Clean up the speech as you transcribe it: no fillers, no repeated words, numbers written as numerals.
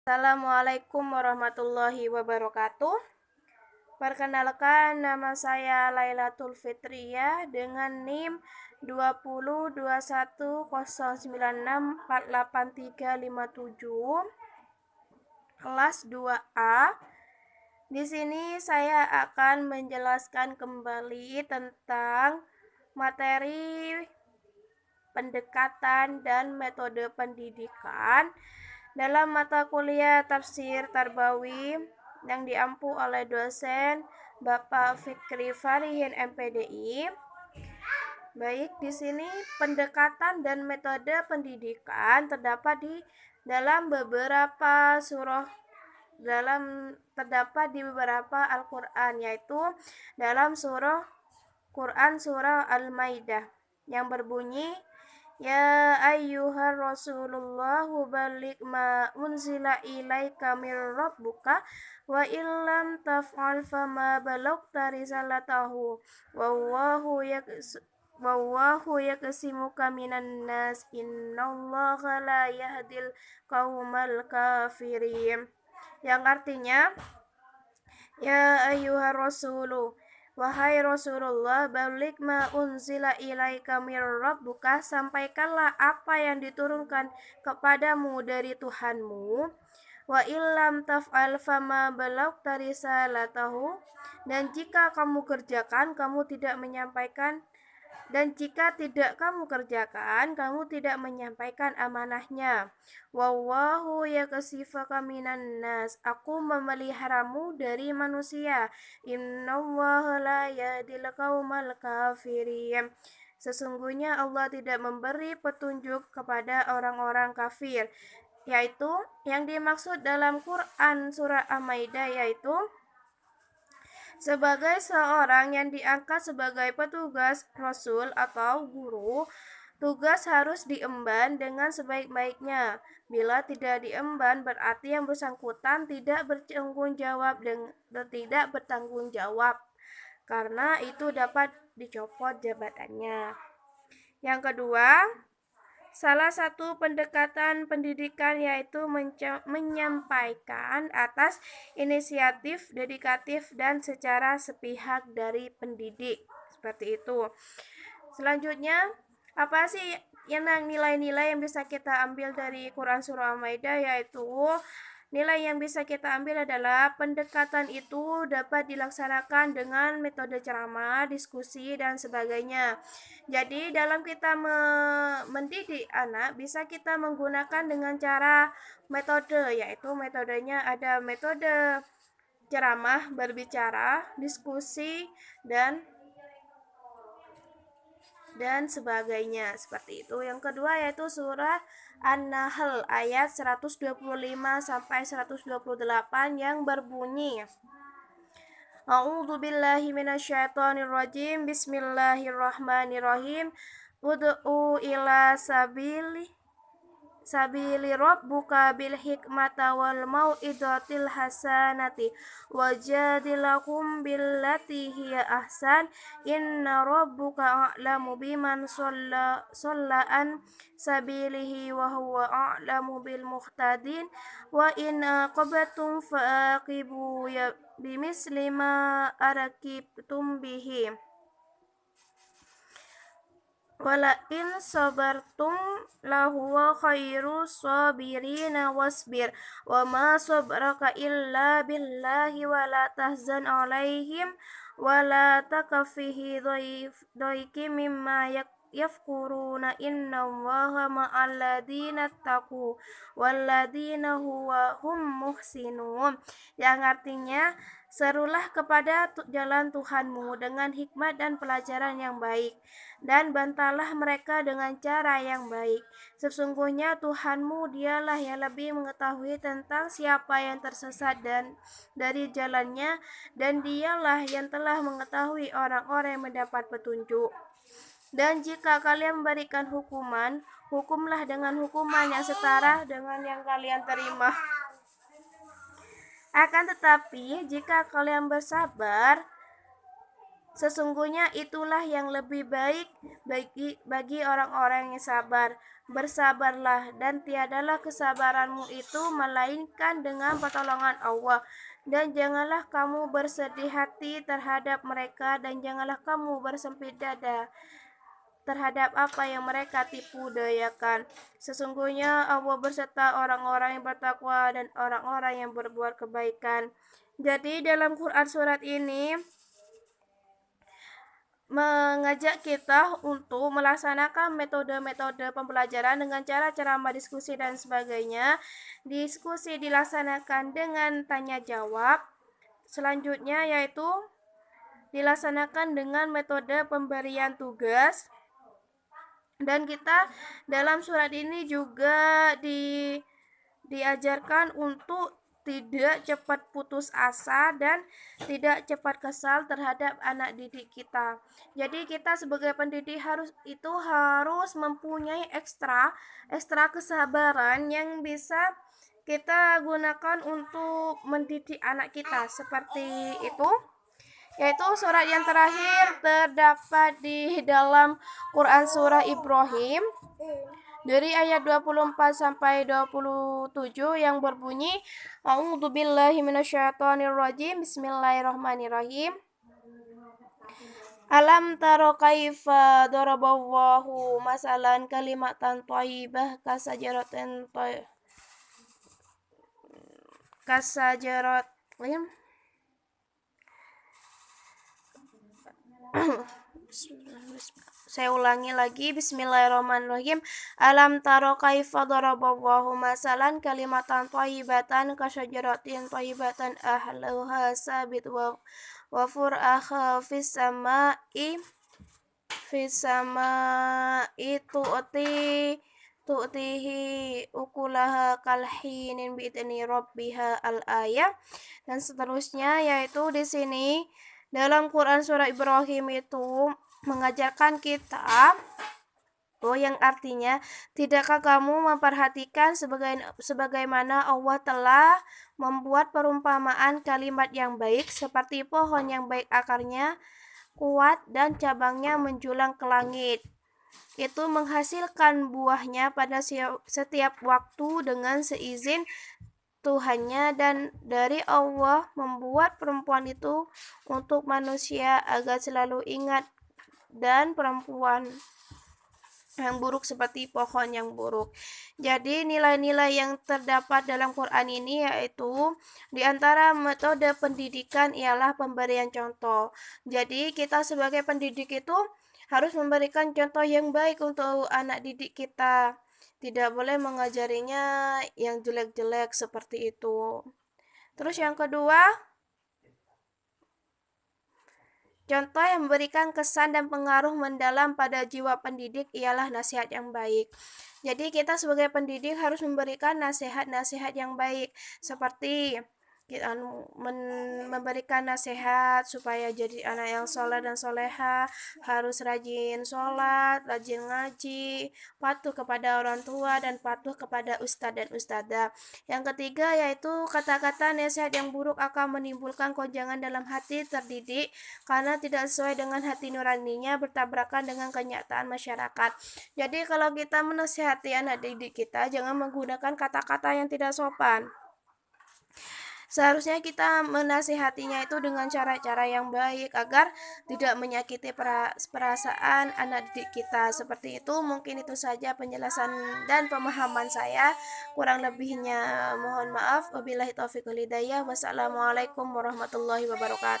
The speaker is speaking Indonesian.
Assalamualaikum warahmatullahi wabarakatuh. Perkenalkan, nama saya Lailatul Fitriyah dengan NIM 202109648357 kelas 2A. Di sini saya akan menjelaskan kembali tentang materi pendekatan dan metode pendidikan dalam mata kuliah Tafsir Tarbawi yang diampu oleh dosen Bapak Fikri Farihin MPDI. Baik, di sini pendekatan dan metode pendidikan terdapat di dalam beberapa surah terdapat di beberapa Al-Qur'an, yaitu dalam surah Al-Maidah yang berbunyi, Ya ayyuhar rasulullah balligh ma unzila ilaika mir rabbuka wa illam taf'al fama balaghta risalatahu wallahu yaqsimuka minan nas innallaha la yahdil qaumal kafirin, yang artinya, Ya ayyuhar rasulu, wahai Rasulullah, balik ma unzila ilaika mir rabbuka, sampaikanlah apa yang diturunkan kepadamu dari Tuhanmu. Wa illam taf'al fama balaghta risalatahu, dan jika kamu kerjakan, kamu tidak menyampaikan dan jika tidak kamu kerjakan, kamu tidak menyampaikan amanahnya. Wallahu yakasifaka minan nas, aku memeliharamu dari manusia. Innallaha la yahdil qaumal kafirin, sesungguhnya Allah tidak memberi petunjuk kepada orang-orang kafir. Yaitu yang dimaksud dalam Quran surah Al-Maidah, yaitu sebagai seorang yang diangkat sebagai petugas Rasul atau guru, tugas harus diemban dengan sebaik-baiknya. Bila tidak diemban, berarti yang bersangkutan tidak bertanggung jawab, karena itu dapat dicopot jabatannya. Yang kedua, salah satu pendekatan pendidikan yaitu menyampaikan atas inisiatif dedikatif dan secara sepihak dari pendidik. Seperti itu. Selanjutnya, apa sih nilai-nilai yang bisa kita ambil dari Quran Surah Al-Maidah, yaitu nilai yang bisa kita ambil adalah pendekatan itu dapat dilaksanakan dengan metode ceramah, diskusi, dan sebagainya. Jadi dalam kita mendidik anak bisa kita menggunakan dengan cara metode, yaitu metodenya ada metode ceramah, berbicara, diskusi, dan sebagainya, seperti itu. Yang kedua yaitu surah An-Nahl ayat 125 sampai 128 yang berbunyi, A'udzu billahi minasyaitonir rajim. Bismillahirrahmanirrahim. Ud'u ila sabili rabbuka bil hikmata wal mau'izatil hasanati wajadilahum billati hiya ahsan inna rabbuka a'lamu biman shalla an sabilihi wa huwa a'lamu bil muhtadin wa in aqabtum fa'aqibu bimisli ma arakibtum bihi wala in sabartum lahuwa khairu sabirina wasbir wa ma sabraka illa billahi wa la tahzan alaihim wa la takafihi doiki mimma yafkuruna innallaha ma'al ladina taqu walladina hum muhsinun, yang artinya, serulah kepada jalan Tuhanmu dengan hikmat dan pelajaran yang baik, dan bantalah mereka dengan cara yang baik. Sesungguhnya Tuhanmu dialah yang lebih mengetahui tentang siapa yang tersesat dan dari jalannya, dan dialah yang telah mengetahui orang-orang yang mendapat petunjuk. Dan jika kalian memberikan hukuman, hukumlah dengan hukuman yang setara dengan yang kalian terima. Akan tetapi, jika kalian bersabar, Sesungguhnya itulah yang lebih baik bagi orang-orang yang sabar. Bersabarlah, dan tiadalah kesabaranmu itu melainkan dengan pertolongan Allah. Dan janganlah kamu bersedih hati terhadap mereka, dan janganlah kamu bersempit dada terhadap apa yang mereka tipu dayakan. Sesungguhnya Allah berserta orang-orang yang bertakwa dan orang-orang yang berbuat kebaikan. Jadi dalam Quran surat ini mengajak kita untuk melaksanakan metode-metode pembelajaran dengan cara ceramah, diskusi, dan sebagainya. Diskusi dilaksanakan dengan tanya jawab. Selanjutnya yaitu dilaksanakan dengan metode pemberian tugas. Dan kita dalam surat ini juga diajarkan untuk tidak cepat putus asa dan tidak cepat kesal terhadap anak didik kita. Jadi kita sebagai pendidik harus mempunyai ekstra kesabaran yang bisa kita gunakan untuk mendidik anak kita, seperti itu. Yaitu surat yang terakhir terdapat di dalam Quran surah Ibrahim dari ayat 24 sampai 27 yang berbunyi, A'udzubillahi minasyaitonirrajim. Bismillahirrahmanirrahim. Alam taro kaifa daraballahu masalan kalimatan thayyibah kasajaratin Saya ulangi lagi. Bismillahirrahmanirrahim. Alam taro kaifa daraballahu masalan kalimatan thayyibatan kasyajaratin thayyibatan ahluha sabit wa fur'aha fis sama'i tu'tihi ukulaha kalhinin bi'idni rabbiha al-ayah, dan seterusnya. Yaitu di sini dalam Quran surah Ibrahim itu mengajarkan kita yang artinya, tidakkah kamu memperhatikan sebagaimana Allah telah membuat perumpamaan kalimat yang baik seperti pohon yang baik akarnya kuat dan cabangnya menjulang ke langit. Itu menghasilkan buahnya pada setiap waktu dengan seizin Tuhannya, dan dari Allah membuat perempuan itu untuk manusia agar selalu ingat, dan perempuan yang buruk seperti pohon yang buruk. Jadi nilai-nilai yang terdapat dalam Quran ini yaitu di antara metode pendidikan ialah pemberian contoh. Jadi kita sebagai pendidik itu harus memberikan contoh yang baik untuk anak didik kita. Tidak boleh mengajarinya yang jelek-jelek seperti itu. Terus yang kedua, contoh yang memberikan kesan dan pengaruh mendalam pada jiwa pendidik ialah nasihat yang baik. Jadi kita sebagai pendidik harus memberikan nasihat-nasihat yang baik, seperti memberikan nasihat supaya jadi anak yang soleh dan soleha, harus rajin sholat, rajin ngaji, patuh kepada orang tua, dan patuh kepada ustadz dan ustadzah. Yang ketiga yaitu kata-kata nasihat yang buruk akan menimbulkan gonjangan dalam hati terdidik karena tidak sesuai dengan hati nuraninya, bertabrakan dengan kenyataan masyarakat. Jadi kalau kita menasihati anak didik kita, jangan menggunakan kata-kata yang tidak sopan. Seharusnya kita menasihatinya itu dengan cara-cara yang baik agar tidak menyakiti perasaan anak didik kita. Seperti itu, mungkin itu saja penjelasan dan pemahaman saya. Kurang lebihnya mohon maaf. Wabillahi taufiq wal hidayah. Wassalamualaikum warahmatullahi wabarakatuh.